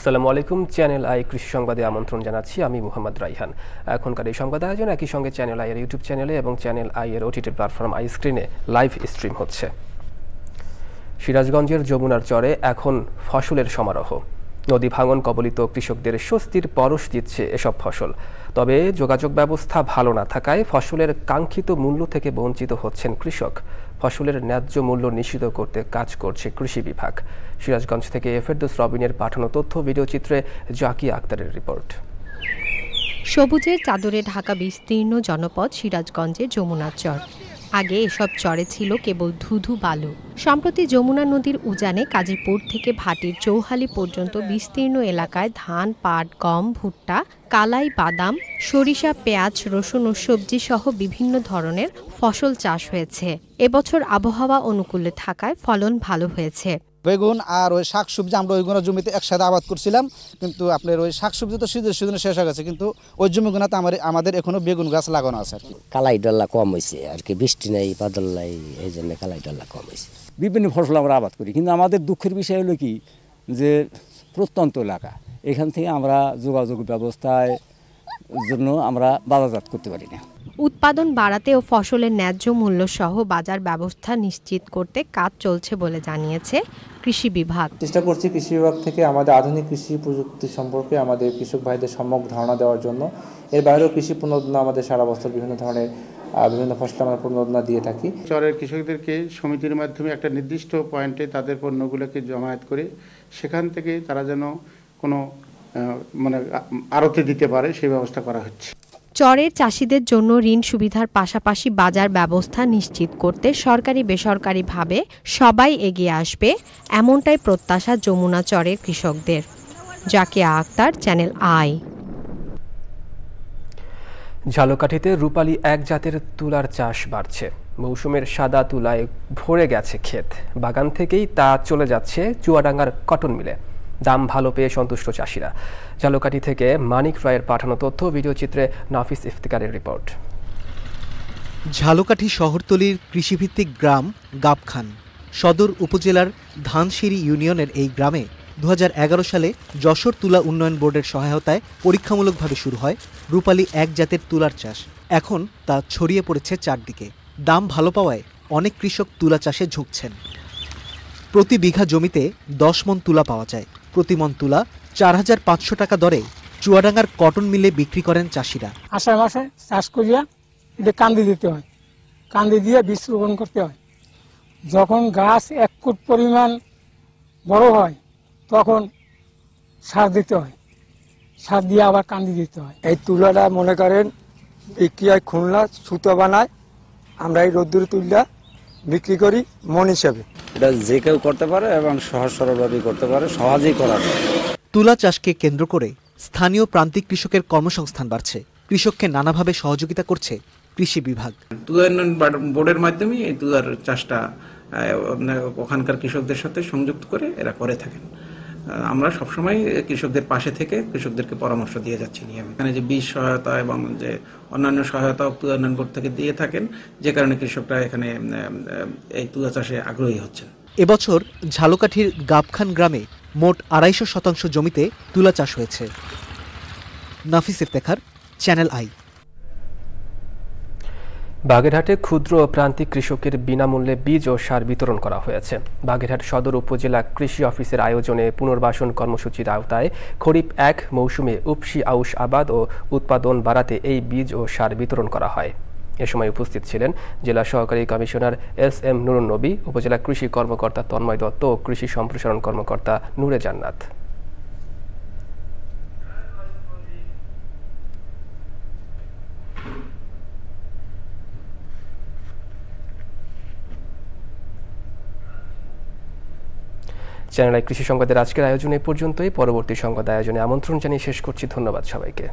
আসসালামু আলাইকুম। Channel I কৃষি সংবাদে আমন্ত্রণ জানাচ্ছি আমি মোহাম্মদ রাইহান। এখনকার এই সংবাদ আয়োজন একই সঙ্গে চ্যানেল আই এর ইউটিউব চ্যানেলে এবং চ্যানেল আই এর ওটিটি প্ল্যাটফর্ম আই স্ক্রিনে লাইভ স্ট্রিম হচ্ছে। সিরাজগঞ্জের যমুনার চরে এখন ফসলের সমারোহ। নদী ভাঙন কবলিত কৃষকদের স্বস্তির পরশ দিচ্ছে এসব ফসল। তবে যোগাযোগ ব্যবস্থা ভালো না থাকায় ফসলের কাঙ্ক্ষিত মূল্য থেকে বঞ্চিত হচ্ছেন কৃষক। ফসলের ন্যায্য মূল্য নিশ্চিত করতে কাজ করছে কৃষি বিভাগ। সিরাজগঞ্জ থেকে ফেরদৌস রবিনের পাঠানো তথ্য ভিডিওচিত্রে জাকিয়া আক্তারের রিপোর্ট। সবুজের চাদরে ঢাকা বিস্তীর্ণ জনপদ সিরাজগঞ্জের যমুনার চর। আগে এসব চরে ছিল কেবল ধুধু বালু। সম্প্রতি যমুনা নদীর উজানে কাজীপুর থেকে ভাটির চৌহালি পর্যন্ত বিস্তীর্ণ এলাকায় ধান, পাট, গম, ভুট্টা, কালাই, বাদাম, সরিষা, পেঁয়াজ, রসুন ও সবজি সহ বিভিন্ন ধরনের ফসল চাষ হয়েছে। এবছর আবহাওয়া অনুকূলে থাকায় ফলন ভালো হয়েছে। বেগুন আর ওই শাকসবজি আমরা ওইগুলো জমিতে একসাথে আবাদ করছিলাম, কিন্তু আপনার ওই শাকসবজি তো সিজনে শেষ হয়ে গেছে, কিন্তু ওই জমিগুলোতে আমাদের এখনো বেগুন গাছ লাগানো আছে আর কি। কালাই ডল্লা কম হয়েছে আর কি, বৃষ্টি নেই, বাদল নাই, এই জন্য কালাই ডল্লা কম হয়েছে। বিভিন্ন ফসল আমরা আবাদ করি, কিন্তু আমাদের দুঃখের বিষয় হলো কি যে প্রত্যন্ত এলাকা, এখান থেকে আমরা যোগাযোগ ব্যবস্থায় জন্য আমরা বাজারজাত করতে পারি না। উৎপাদন বাড়াতে ও ফসলের ন্যায্য মূল্য সহ বাজার ব্যবস্থা নিশ্চিত করতে কাজ চলছে বলে জানিয়েছে কৃষি বিভাগ। চেষ্টা করছি কৃষি বিভাগ থেকে আমাদের আধুনিক কৃষি প্রযুক্তি সম্পর্কে আমাদের কৃষক ভাইদের সম্যক ধারণা দেওয়ার জন্য। এর বাইরেও কৃষি পুনরুদ্ধার আমাদের সারা বছর বিভিন্ন ধরনের বিভিন্ন ফসল আমরা পুনরুদ্ধার দিয়ে থাকি। চরের কৃষকদেরকে সমিতির মাধ্যমে একটা নির্দিষ্ট পয়েন্টে তাদের পণ্যগুলোকে জমায়েত করে সেখান থেকে তারা যেন কোনো আড়তে দিতে পারে সেই ব্যবস্থা করা হচ্ছে। চরের চাষিদের জন্য ঋণ সুবিধার পাশাপাশি বাজার ব্যবস্থা নিশ্চিত করতে সরকারি বেসরকারিভাবে সবাই এগিয়ে আসবে, এমনটাই প্রত্যাশা যমুনা চরের কৃষকদের। Zakia Akter, Channel I. ঝালকাঠিতে রূপালী এক জাতের তুলার চাষ বাড়ছে। মৌসুমের সাদা তুলায় ভরে গেছে ক্ষেত। বাগান থেকেই তা চলে যাচ্ছে চুয়াডাঙ্গার কটন মিলে। দাম ভালো পেয়ে সন্তুষ্ট চাষিরা। ঝালকাঠি থেকে মানিক রায়ের পাঠানো তথ্য ভিডিওচিত্রে নাফিস ইফতিকারের রিপোর্ট। ঝালকাঠি শহরতলির কৃষিভিত্তিক গ্রাম গাবখান সদর উপজেলার ধানসিঁড়ি ইউনিয়নের এই গ্রামে 2011 সালে যশোর তুলা উন্নয়ন বোর্ডের সহায়তায় পরীক্ষামূলকভাবে শুরু হয় রূপালী এক জাতের তুলার চাষ। এখন তা ছড়িয়ে পড়েছে চারদিকে। দাম ভালো পাওয়ায় অনেক কৃষক তুলা চাষে ঝুঁকছেন। প্রতি বিঘা জমিতে 10 মণ তুলা পাওয়া যায়। প্রতি মণ তুলা 4500 টাকা দরে চুয়াডাঙ্গার কটন মিলে বিক্রি করেন চাষিরা। আষাঢ় মাসে চাষ করিয়া এটা কান্দি দিতে হয়, কান্দি দিয়ে বীজ রোপণ করতে হয়। যখন গাছ 1 ফুট পরিমাণ বড় হয় তখন সার দিতে হয়, সার দিয়ে আবার কান্দি দিতে হয়। এই তুলাটা মনে করেন বিক্রি হয় খুলনা, সুতো বানায়, আমরা এই রোদ্দুরে তুললা বিক্রি করি মন হিসাবে। এটা যে কেউ করতে পারে এবং সহজ সরলভাবে করতে পারে, সহজেই করা যায়। তুলা চাষকে কেন্দ্র করে স্থানীয় প্রান্তিক কৃষকের কর্মসংস্থান বাড়ছে। কৃষককে নানাভাবে সহযোগিতা করছে কৃষি বিভাগ। তুলা উন্নয়ন বোর্ডের মাধ্যমে এই তুলার চাষটা ওখানকার কৃষকদের সাথে সংযুক্ত করে এরা করে থাকেন। আমরা সবসময় কৃষকদের পাশে থেকে কৃষকদেরকে পরামর্শ দিয়ে যাচ্ছি নিয়মিত। এখানে যে বীজ সহায়তা এবং যে অন্যান্য সহায়তা তুলা উন্নয়ন বোর্ড থেকে দিয়ে থাকেন, যে কারণে কৃষকরা এখানে এই তুলা চাষে আগ্রহী হচ্ছেন। এবছর ঝালকাঠির গাবখান গ্রামে মোট 250 জমিতে তুলা চাষ হয়েছে। নাফিস ইফতেখার, চ্যানেল আই। বাগেরহাটে ক্ষুদ্র ও প্রান্তিক কৃষকের বিনামূল্যে বীজ ও সার বিতরণ করা হয়েছে। বাগেরহাট সদর উপজেলা কৃষি অফিসের আয়োজনে পুনর্বাসন কর্মসূচির আওতায় খরিফ 1 মৌসুমে উপসি আউশ আবাদ ও উৎপাদন বাড়াতে এই বীজ ও সার বিতরণ করা হয়। এ সময় উপস্থিত ছিলেন জেলা সহকারী কমিশনার SM নুরুন নবী, উপজেলা কৃষি কর্মকর্তা তন্ময় দত্ত ও কৃষি সম্প্রসারণ কর্মকর্তা নূরে জান্নাত। চ্যানেল আই কৃষি সংবাদের আজকের আয়োজন এ পর্যন্তই। পরবর্তী সংবাদ আয়োজনে আমন্ত্রণ জানিয়ে শেষ করছি। ধন্যবাদ সবাইকে।